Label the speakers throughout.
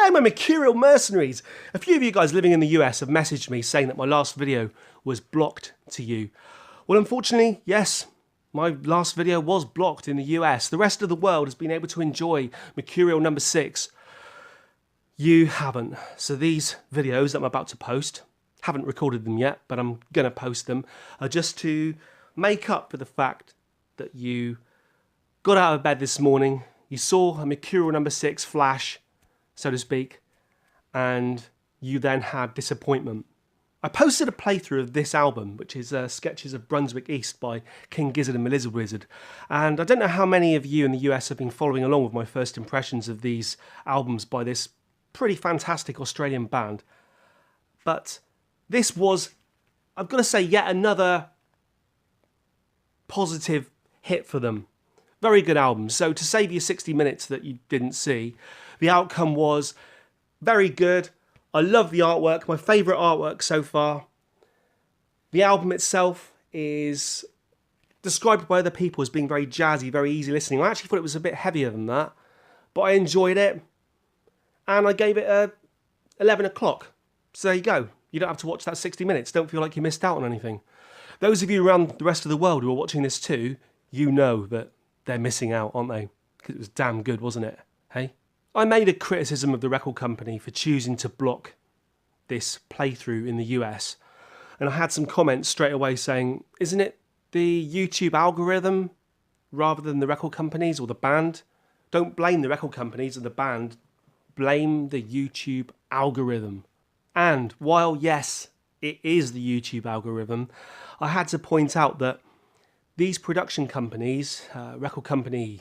Speaker 1: Hi, my Mercurial mercenaries! A few of you guys living in the US have messaged me saying that my last video was blocked to you. Well, unfortunately, yes, my last video was blocked in the US. The rest of the world has been able to enjoy Mercurial Number 6. You haven't. So these videos that I'm about to post, haven't recorded them yet, but I'm going to post them, are just to make up for the fact that you got out of bed this morning, you saw a Mercurial Number 6 flash, so to speak, and you then had disappointment. I posted a playthrough of this album, which is Sketches of Brunswick East by King Gizzard and Melissa Wizard, and I don't know how many of you in the US have been following along with my first impressions of these albums by this pretty fantastic Australian band, but this was, I've got to say, yet another positive hit for them. Very good album. So to save you 60 minutes that you didn't see, the outcome was very good. I love the artwork, my favourite artwork so far. The album itself is described by other people as being very jazzy, very easy listening. I actually thought it was a bit heavier than that, but I enjoyed it. And I gave it a 11 o'clock. So there you go. You don't have to watch that 60 minutes. Don't feel like you missed out on anything. Those of you around the rest of the world who are watching this too, you know that they're missing out, aren't they? Because it was damn good, wasn't it? Hey? I made a criticism of the record company for choosing to block this playthrough in the US. And I had some comments straight away saying, isn't it the YouTube algorithm rather than the record companies or the band? Don't blame the record companies or the band. Blame the YouTube algorithm. And while, yes, it is the YouTube algorithm, I had to point out that these production companies, record company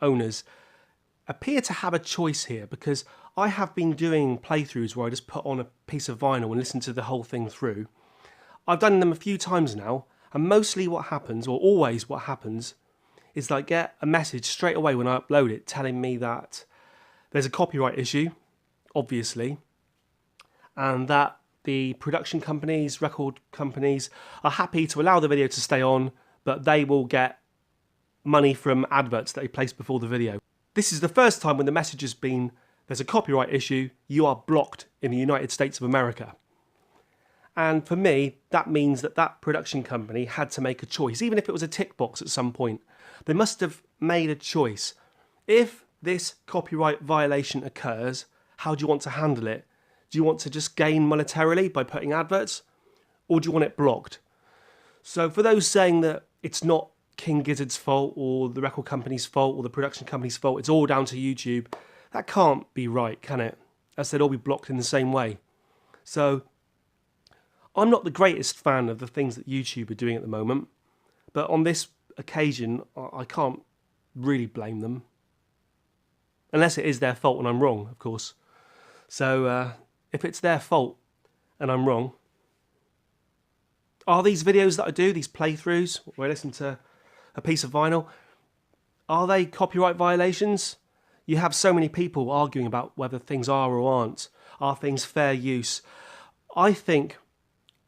Speaker 1: owners, appear to have a choice here, because I have been doing playthroughs where I just put on a piece of vinyl and listen to the whole thing through. I've done them a few times now, and mostly what happens, or always what happens, is that I get a message straight away when I upload it telling me that there's a copyright issue, obviously, and that the production companies, record companies, are happy to allow the video to stay on, but they will get money from adverts that they place before the video. This is the first time when the message has been, there's a copyright issue, you are blocked in the United States of America. And for me, that means that that production company had to make a choice, even if it was a tick box at some point. They must have made a choice. If this copyright violation occurs, how do you want to handle it? Do you want to just gain monetarily by putting adverts? Or do you want it blocked? So for those saying that it's not King Gizzard's fault or the record company's fault or the production company's fault, it's all down to YouTube, that can't be right, can it? As they'd all be blocked in the same way. So I'm not the greatest fan of the things that YouTube are doing at the moment, but on this occasion, I can't really blame them. Unless it is their fault and I'm wrong, of course. So if it's their fault and I'm wrong, are these videos that I do, these playthroughs, where I listen to a piece of vinyl, are they copyright violations? You have so many people arguing about whether things are or aren't. Are things fair use? I think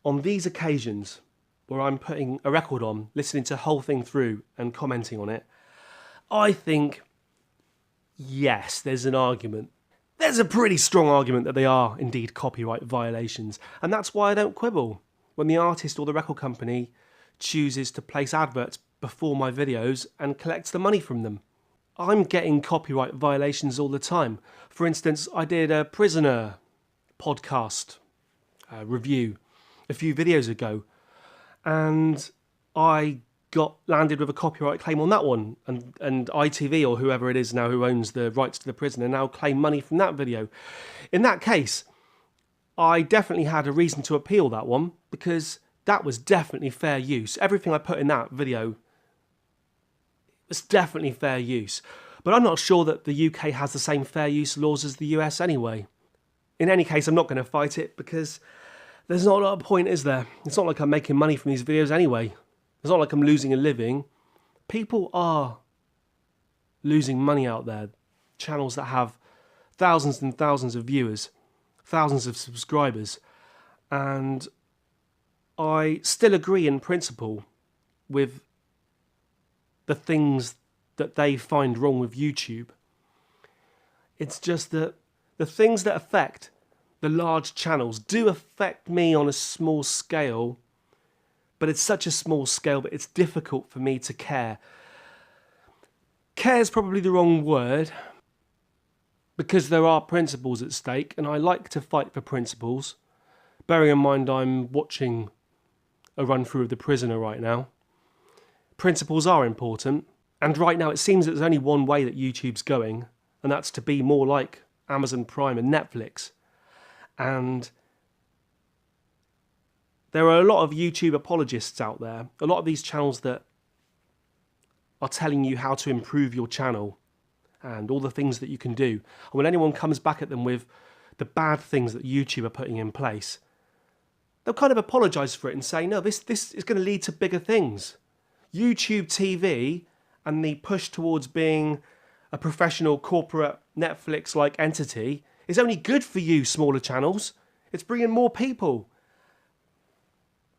Speaker 1: on these occasions where I'm putting a record on, listening to the whole thing through and commenting on it, I think, yes, there's an argument. There's a pretty strong argument that they are indeed copyright violations. And that's why I don't quibble when the artist or the record company chooses to place adverts before my videos and collects the money from them. I'm getting copyright violations all the time. For instance, I did a Prisoner podcast review a few videos ago, and I got landed with a copyright claim on that one, and ITV or whoever it is now who owns the rights to the Prisoner now claim money from that video. In that case, I definitely had a reason to appeal that one, because that was definitely fair use. Everything I put in that video was definitely fair use. But I'm not sure that the UK has the same fair use laws as the US anyway. In any case, I'm not going to fight it, because there's not a lot of point, is there? It's not like I'm making money from these videos anyway. It's not like I'm losing a living. People are losing money out there. Channels that have thousands and thousands of viewers, thousands of subscribers. And I still agree in principle with the things that they find wrong with YouTube. It's just that the things that affect the large channels do affect me on a small scale, but it's such a small scale that it's difficult for me to care. Care is probably the wrong word, because there are principles at stake, and I like to fight for principles. Bearing in mind I'm watching a run-through of The Prisoner right now. Principles are important, and right now it seems that there's only one way that YouTube's going, and that's to be more like Amazon Prime and Netflix. And there are a lot of YouTube apologists out there, a lot of these channels that are telling you how to improve your channel and all the things that you can do. And when anyone comes back at them with the bad things that YouTube are putting in place, they'll kind of apologise for it and say, no, this is going to lead to bigger things. YouTube TV and the push towards being a professional corporate Netflix-like entity is only good for you smaller channels. It's bringing more people.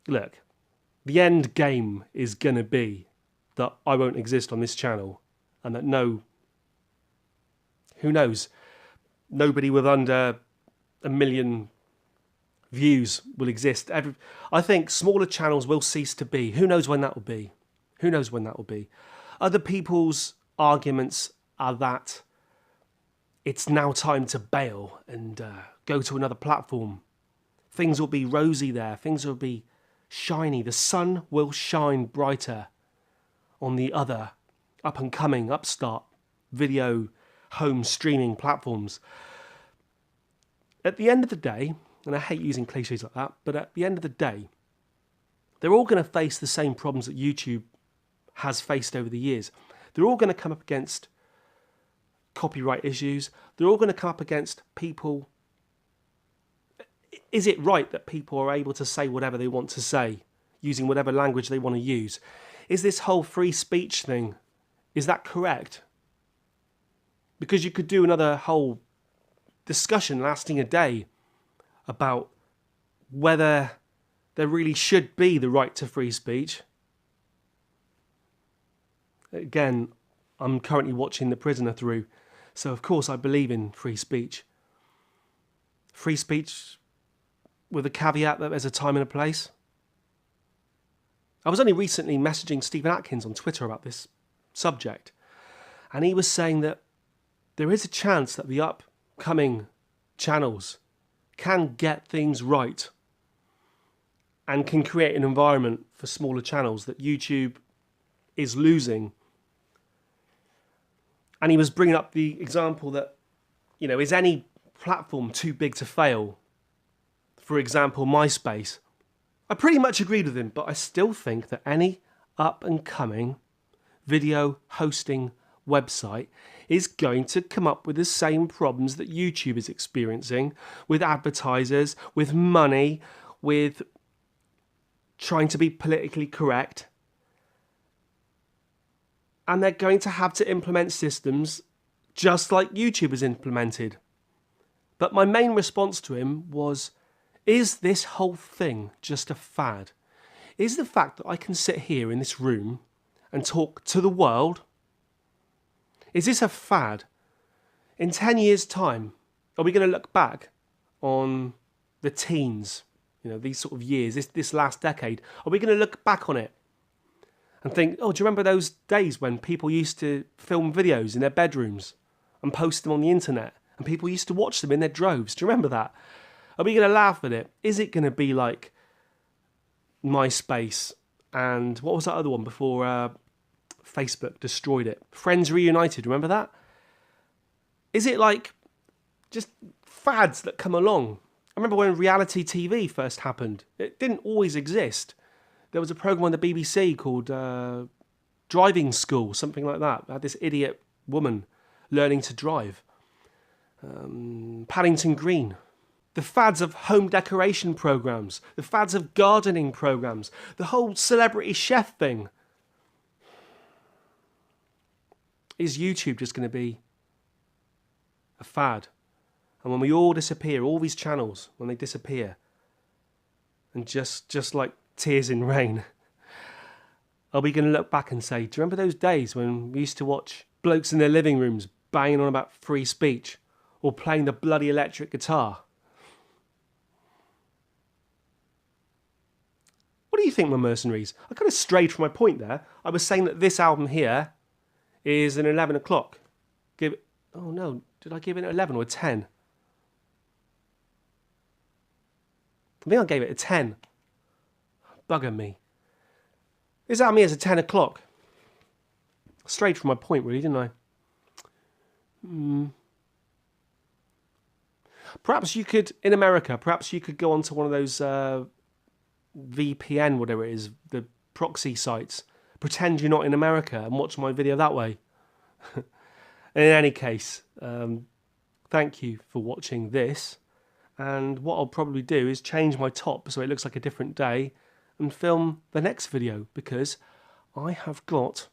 Speaker 1: Look, the end game is going to be that I won't exist on this channel, and that who knows, nobody with under 1 million views will exist. I think smaller channels will cease to be. Who knows when that will be? Who knows when that will be? Other people's arguments are that it's now time to bail and go to another platform. Things will be rosy there. Things will be shiny. The sun will shine brighter on the other up-and-coming, upstart video home streaming platforms. At the end of the day, and I hate using cliches like that, but at the end of the day, they're all going to face the same problems that YouTube has faced over the years. They're all going to come up against copyright issues. They're all going to come up against people. Is it right that people are able to say whatever they want to say, using whatever language they want to use? Is this whole free speech thing, is that correct? Because you could do another whole discussion lasting a day about whether there really should be the right to free speech. Again, I'm currently watching The Prisoner through, so of course I believe in free speech. Free speech with a caveat that there's a time and a place. I was only recently messaging Stephen Atkins on Twitter about this subject, and he was saying that there is a chance that the upcoming channels can get things right and can create an environment for smaller channels that YouTube is losing. And he was bringing up the example that, is any platform too big to fail? For example, MySpace. I pretty much agreed with him, but I still think that any up-and-coming video hosting website is going to come up with the same problems that YouTube is experiencing with advertisers, with money, with trying to be politically correct. And they're going to have to implement systems just like YouTube has implemented. But my main response to him was, is this whole thing just a fad? Is the fact that I can sit here in this room and talk to the world, is this a fad? In 10 years' time, are we going to look back on the teens, these sort of years, this last decade? Are we going to look back on it and think, oh, do you remember those days when people used to film videos in their bedrooms and post them on the internet, and people used to watch them in their droves? Do you remember that? Are we going to laugh at it? Is it going to be like MySpace and what was that other one before Facebook destroyed it? Friends Reunited, remember that? Is it like just fads that come along? I remember when reality TV first happened. It didn't always exist. There was a programme on the BBC called Driving School, something like that. It had this idiot woman learning to drive. Paddington Green. The fads of home decoration programmes, the fads of gardening programmes, the whole celebrity chef thing. Is YouTube just going to be a fad? And when we all disappear, all these channels, when they disappear, and just like tears in rain, are we going to look back and say, do you remember those days when we used to watch blokes in their living rooms banging on about free speech? or playing the bloody electric guitar. What do you think, my mercenaries? I kind of strayed from my point there. I was saying that this album here is an 11 o'clock. Oh no, did I give it an 11 or a 10? I think I gave it a 10. Bugger me. This album here is a 10 o'clock. Strayed from my point, really, didn't I? Perhaps you could, in America, perhaps you could go onto one of those VPN, whatever it is, the proxy sites, pretend you're not in America and watch my video that way. In any case, thank you for watching this. And what I'll probably do is change my top so it looks like a different day and film the next video, because I have got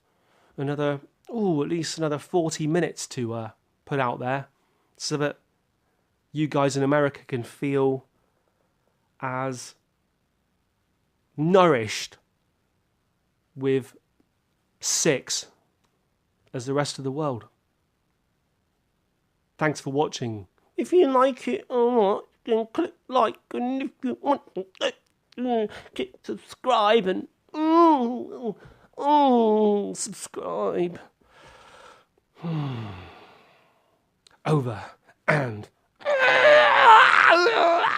Speaker 1: another, at least another 40 minutes to put out there so that you guys in America can feel as nourished with Six as the rest of the world. Thanks for watching. If you like it or not, then click like, and if you want to click subscribe and subscribe. Over and